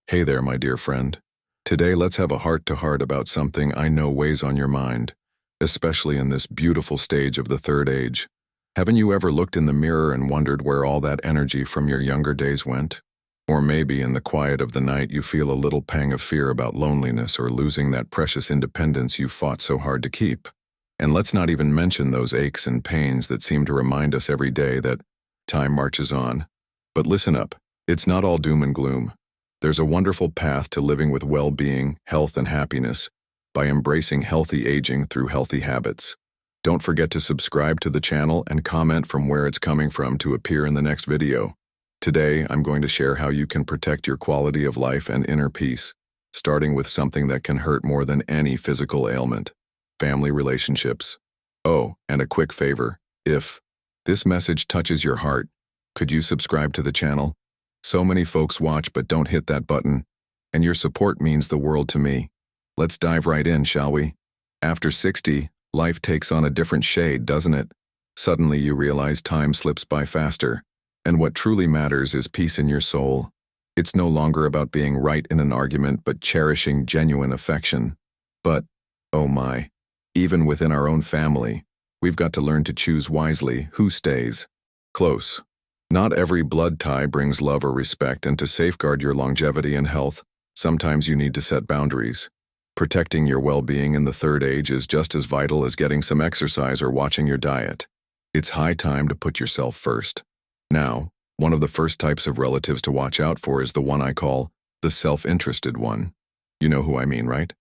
Hey there, my dear friend. Today, let's have a heart-to-heart about something I know weighs on your mind, especially in this beautiful stage of the third age. Haven't you ever looked in the mirror and wondered where all that energy from your younger days went? Or maybe in the quiet of the night you feel a little pang of fear about loneliness or losing that precious independence you fought so hard to keep. And let's not even mention those aches and pains that seem to remind us every day that time marches on. But listen up, it's not all doom and gloom. There's a wonderful path to living with well-being, health, and happiness by embracing healthy aging through healthy habits. Don't forget to subscribe to the channel and comment from where it's coming from to appear in the next video. Today, I'm going to share how you can protect your quality of life and inner peace, starting with something that can hurt more than any physical ailment: family relationships. Oh, and a quick favor, if this message touches your heart, could you subscribe to the channel? So many folks watch but don't hit that button, and your support means the world to me. Let's dive right in, shall we? After 60, life takes on a different shade, doesn't it? Suddenly you realize time slips by faster, and what truly matters is peace in your soul. It's no longer about being right in an argument but cherishing genuine affection. But, oh my, even within our own family, we've got to learn to choose wisely who stays close. Not every blood tie brings love or respect, and to safeguard your longevity and health, sometimes you need to set boundaries. Protecting your well-being in the third age is just as vital as getting some exercise or watching your diet. It's high time to put yourself first. Now, one of the first types of relatives to watch out for is the one I call the self-interested one. You know who I mean, right?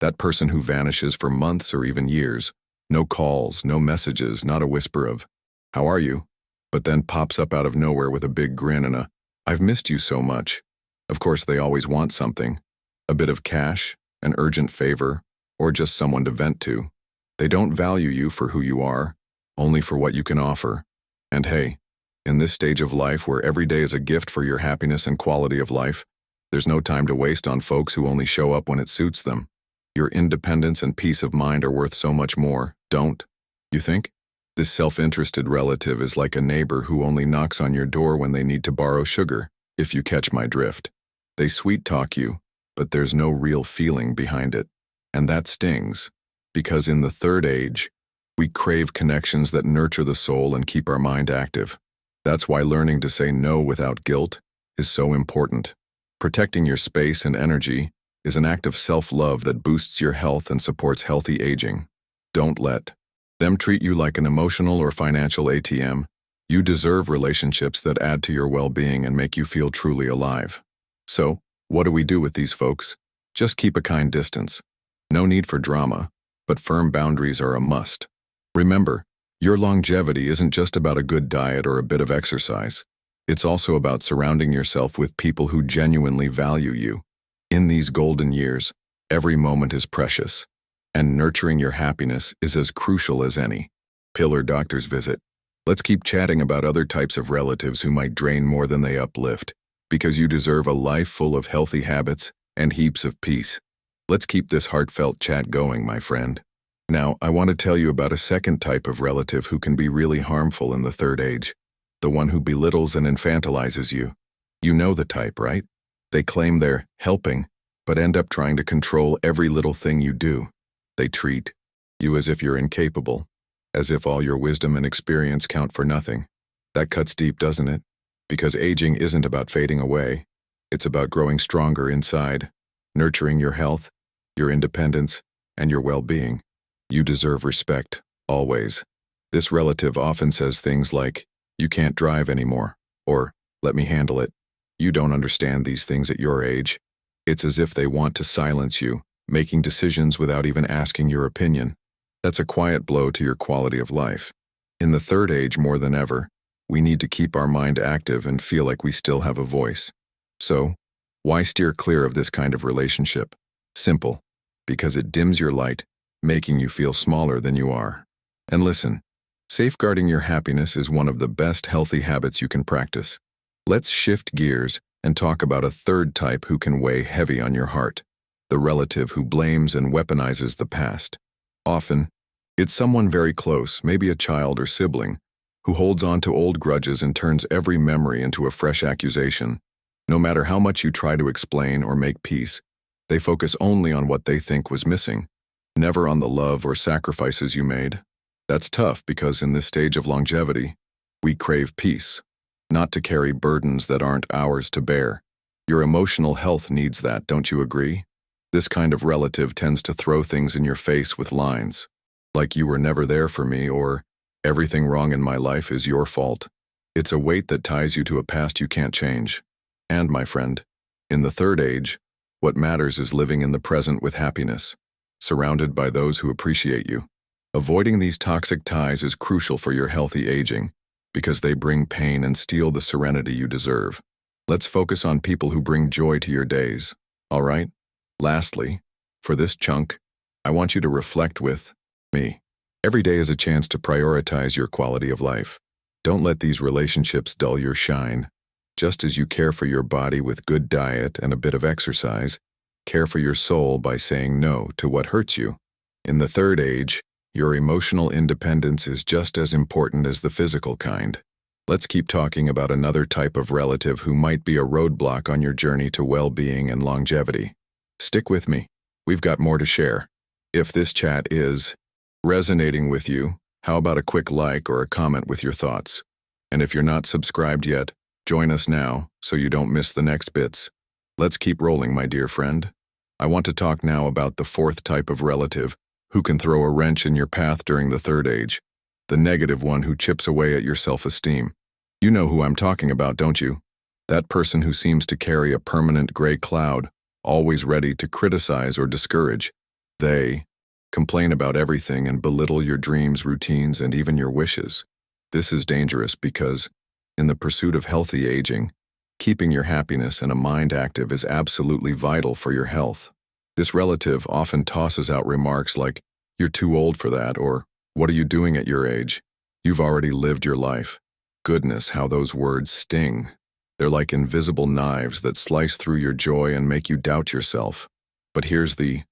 That person who vanishes for months or even years. No calls, no messages, not a whisper of, "How are you?" But then pops up out of nowhere with a big grin and a, "I've missed you so much." Of course, they always want something. A bit of cash, an urgent favor, or just someone to vent to. They don't value you for who you are, only for what you can offer. And hey, in this stage of life where every day is a gift for your happiness and quality of life, there's no time to waste on folks who only show up when it suits them. Your independence and peace of mind are worth so much more, don't you think? This self-interested relative is like a neighbor who only knocks on your door when they need to borrow sugar, if you catch my drift. They sweet-talk you, but there's no real feeling behind it. And that stings, because in the third age, we crave connections that nurture the soul and keep our mind active. That's why learning to say no without guilt is so important. Protecting your space and energy is an act of self-love that boosts your health and supports healthy aging. Don't let them treat you like an emotional or financial ATM. You deserve relationships that add to your well-being and make you feel truly alive. So, what do we do with these folks? Just keep a kind distance. No need for drama, but firm boundaries are a must. Remember, your longevity isn't just about a good diet or a bit of exercise. It's also about surrounding yourself with people who genuinely value you. In these golden years, every moment is precious, and nurturing your happiness is as crucial as any pill or doctor's visit. Let's keep chatting about other types of relatives who might drain more than they uplift, because you deserve a life full of healthy habits and heaps of peace. Let's keep this heartfelt chat going, my friend. Now, I want to tell you about a second type of relative who can be really harmful in the third age. The one who belittles and infantilizes you. You know the type, right? They claim they're helping, but end up trying to control every little thing you do. They treat you as if you're incapable, as if all your wisdom and experience count for nothing. That cuts deep, doesn't it? Because aging isn't about fading away. It's about growing stronger inside, nurturing your health, your independence, and your well-being. You deserve respect, always. This relative often says things like, "You can't drive anymore," or, "Let me handle it." You don't understand these things at your age. It's as if they want to silence you, making decisions without even asking your opinion. That's a quiet blow to your quality of life. In the third age, more than ever, we need to keep our mind active and feel like we still have a voice. So, why steer clear of this kind of relationship? Simple. Because it dims your light, making you feel smaller than you are. And listen, safeguarding your happiness is one of the best healthy habits you can practice. Let's shift gears and talk about a third type who can weigh heavy on your heart. The relative who blames and weaponizes the past. Often, it's someone very close, maybe a child or sibling, who holds on to old grudges and turns every memory into a fresh accusation. No matter how much you try to explain or make peace, they focus only on what they think was missing, never on the love or sacrifices you made. That's tough because in this stage of longevity, we crave peace, not to carry burdens that aren't ours to bear. Your emotional health needs that, don't you agree? This kind of relative tends to throw things in your face with lines, like you were never there for me or everything wrong in my life is your fault. It's a weight that ties you to a past you can't change. And, my friend, in the third age, what matters is living in the present with happiness, surrounded by those who appreciate you. Avoiding these toxic ties is crucial for your healthy aging, because they bring pain and steal the serenity you deserve. Let's focus on people who bring joy to your days, all right? Lastly, for this chunk, I want you to reflect with me. Every day is a chance to prioritize your quality of life. Don't let these relationships dull your shine. Just as you care for your body with good diet and a bit of exercise, care for your soul by saying no to what hurts you. In the third age, your emotional independence is just as important as the physical kind. Let's keep talking about another type of relative who might be a roadblock on your journey to well-being and longevity. Stick with me. We've got more to share. If this chat is resonating with you, how about a quick like or a comment with your thoughts? And if you're not subscribed yet, join us now so you don't miss the next bits. Let's keep rolling, my dear friend. I want to talk now about the fourth type of relative who can throw a wrench in your path during the third age, the negative one who chips away at your self-esteem. You know who I'm talking about, don't you? That person who seems to carry a permanent gray cloud, always ready to criticize or discourage. They complain about everything and belittle your dreams, routines, and even your wishes. This is dangerous because, in the pursuit of healthy aging, keeping your happiness and a mind active is absolutely vital for your health. This relative often tosses out remarks like, "You're too old for that," or, "What are you doing at your age? You've already lived your life." Goodness, how those words sting. They're like invisible knives that slice through your joy and make you doubt yourself. But here's the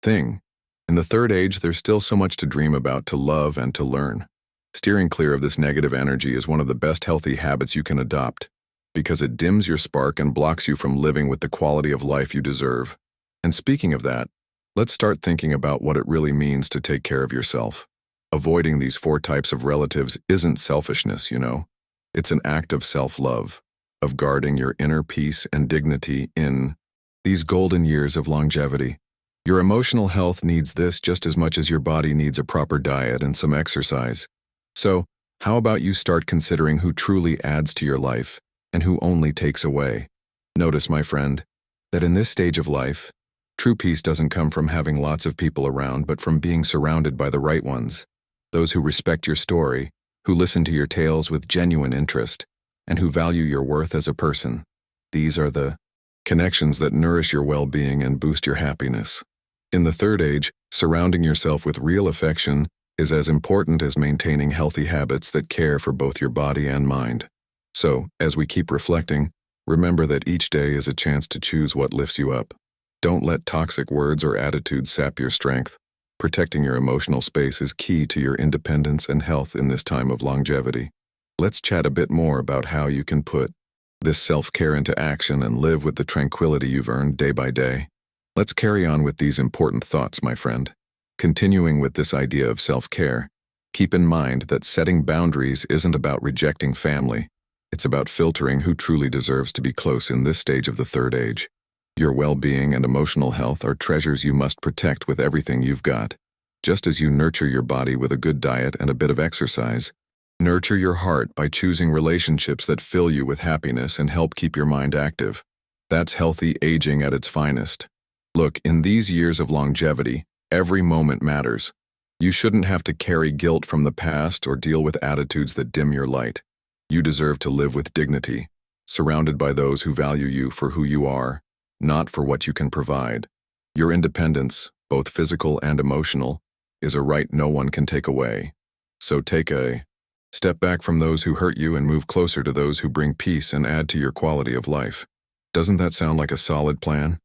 thing. In the third age, there's still so much to dream about, to love, and to learn. Steering clear of this negative energy is one of the best healthy habits you can adopt, because it dims your spark and blocks you from living with the quality of life you deserve. And speaking of that, let's start thinking about what it really means to take care of yourself. Avoiding these four types of relatives isn't selfishness, you know. It's an act of self-love, of guarding your inner peace and dignity in these golden years of longevity. Your emotional health needs this just as much as your body needs a proper diet and some exercise. So, how about you start considering who truly adds to your life and who only takes away? Notice, my friend, that in this stage of life, true peace doesn't come from having lots of people around, but from being surrounded by the right ones. Those who respect your story, who listen to your tales with genuine interest, and who value your worth as a person. These are the connections that nourish your well-being and boost your happiness. In the third age, surrounding yourself with real affection is as important as maintaining healthy habits that care for both your body and mind. So, as we keep reflecting, remember that each day is a chance to choose what lifts you up. Don't let toxic words or attitudes sap your strength. Protecting your emotional space is key to your independence and health in this time of longevity. Let's chat a bit more about how you can put this self-care into action and live with the tranquility you've earned day by day. Let's carry on with these important thoughts, my friend. Continuing with this idea of self-care, keep in mind that setting boundaries isn't about rejecting family. It's about filtering who truly deserves to be close in this stage of the third age. Your well-being and emotional health are treasures you must protect with everything you've got. Just as you nurture your body with a good diet and a bit of exercise, nurture your heart by choosing relationships that fill you with happiness and help keep your mind active. That's healthy aging at its finest. Look, in these years of longevity, every moment matters. You shouldn't have to carry guilt from the past or deal with attitudes that dim your light. You deserve to live with dignity, surrounded by those who value you for who you are, not for what you can provide. Your independence, both physical and emotional, is a right no one can take away. So take a step back from those who hurt you and move closer to those who bring peace and add to your quality of life. Doesn't that sound like a solid plan?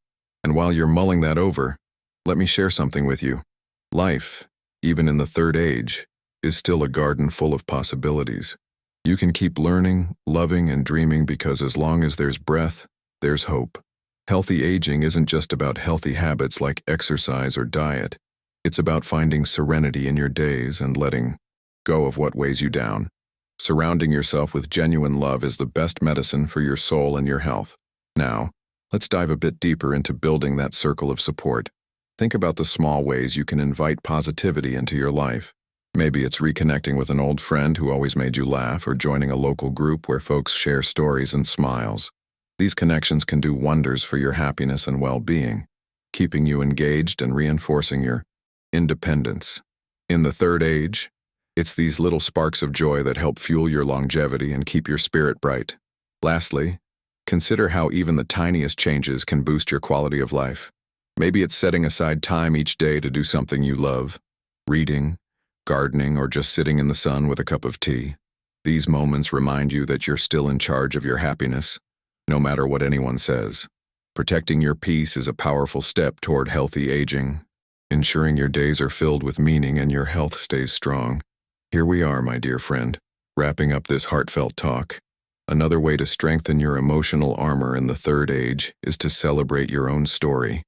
And while you're mulling that over, let me share something with you. Life, even in the third age, is still a garden full of possibilities. You can keep learning, loving, and dreaming because as long as there's breath, there's hope. Healthy aging isn't just about healthy habits like exercise or diet. It's about finding serenity in your days and letting go of what weighs you down. Surrounding yourself with genuine love is the best medicine for your soul and your health. Now, let's dive a bit deeper into building that circle of support. Think about the small ways you can invite positivity into your life. Maybe it's reconnecting with an old friend who always made you laugh, or joining a local group where folks share stories and smiles. These connections can do wonders for your happiness and well-being, keeping you engaged and reinforcing your independence. In the third age, it's these little sparks of joy that help fuel your longevity and keep your spirit bright. Lastly, consider how even the tiniest changes can boost your quality of life. Maybe it's setting aside time each day to do something you love, reading, gardening, or just sitting in the sun with a cup of tea. These moments remind you that you're still in charge of your happiness, no matter what anyone says. Protecting your peace is a powerful step toward healthy aging, ensuring your days are filled with meaning and your health stays strong. Here we are, my dear friend, wrapping up this heartfelt talk. Another way to strengthen your emotional armor in the third age is to celebrate your own story.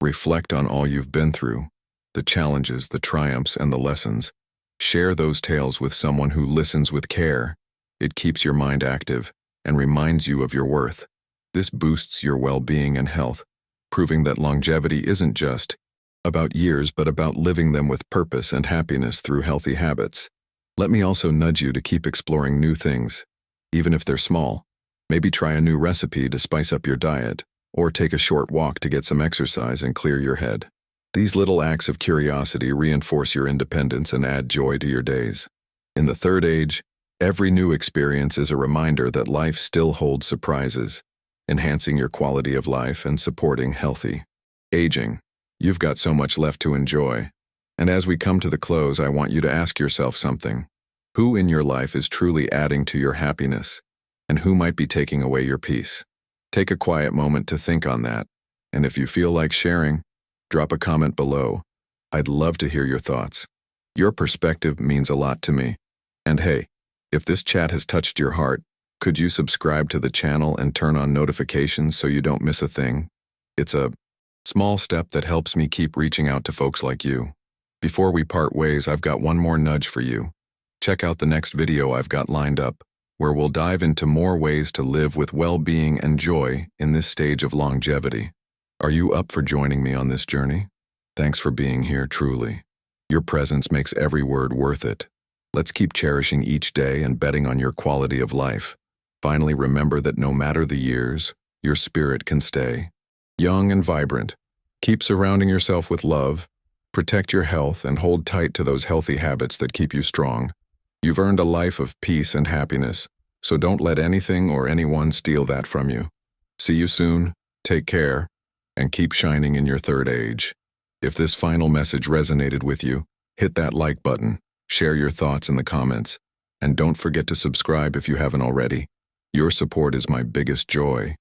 Reflect on all you've been through, the challenges, the triumphs, and the lessons. Share those tales with someone who listens with care. It keeps your mind active and reminds you of your worth. This boosts your well-being and health, proving that longevity isn't just about years but about living them with purpose and happiness through healthy habits. Let me also nudge you to keep exploring new things, even if they're small. Maybe try a new recipe to spice up your diet, or take a short walk to get some exercise and clear your head. These little acts of curiosity reinforce your independence and add joy to your days. In the third age, every new experience is a reminder that life still holds surprises, enhancing your quality of life and supporting healthy aging. You've got so much left to enjoy. And as we come to the close, I want you to ask yourself something. Who in your life is truly adding to your happiness, and who might be taking away your peace? Take a quiet moment to think on that, and if you feel like sharing, drop a comment below. I'd love to hear your thoughts. Your perspective means a lot to me. And hey, if this chat has touched your heart, could you subscribe to the channel and turn on notifications so you don't miss a thing? It's a small step that helps me keep reaching out to folks like you. Before we part ways, I've got one more nudge for you. Check out the next video I've got lined up, where we'll dive into more ways to live with well-being and joy in this stage of longevity. Are you up for joining me on this journey? Thanks for being here, truly. Your presence makes every word worth it. Let's keep cherishing each day and betting on your quality of life. Finally, remember that no matter the years, your spirit can stay young and vibrant. Keep surrounding yourself with love, protect your health, and hold tight to those healthy habits that keep you strong. You've earned a life of peace and happiness, so don't let anything or anyone steal that from you. See you soon, take care, and keep shining in your third age. If this final message resonated with you, hit that like button, share your thoughts in the comments, and don't forget to subscribe if you haven't already. Your support is my biggest joy.